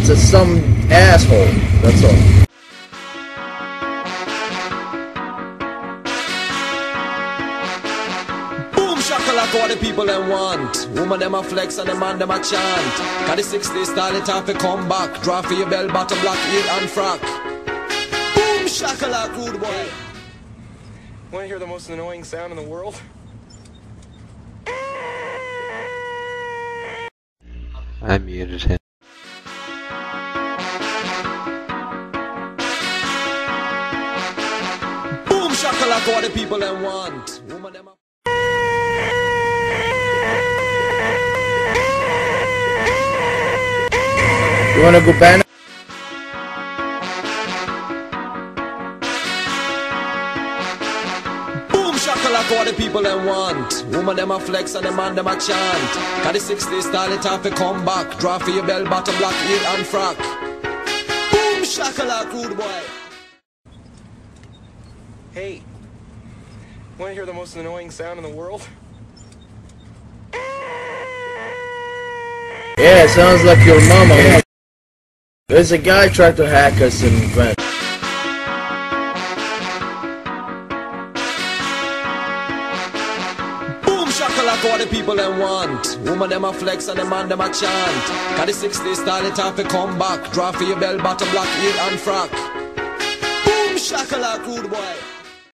It's just some asshole. That's all. Shakalaka what the people them want. Woman them a flex and the man them a chant. Got the 60 style it have to come back. Draw for your bell bottom black heel and frack. Boom shakalaka rude boy. Want to hear the most annoying sound in the world? I muted him. Boom shakalaka what the people them want. Woman them a You wanna go ban? Boom shakalaka what the people them want. Woman them a flex and the man them a chant. Got the 60 style it have to come back. Draw for your bell bottom black heel and frack. Boom shakalaka rude boy. Hey, want to hear the most annoying sound in the world? Yeah, it sounds like your mama. There's a guy tried to hack us in Vent. Boom shakalaka what the people them want. Woman them a flex and the man them a chant. Got the 60 style it have to come back. Draw for your bell bottom black heel and frack. Boom shakalaka rude boy.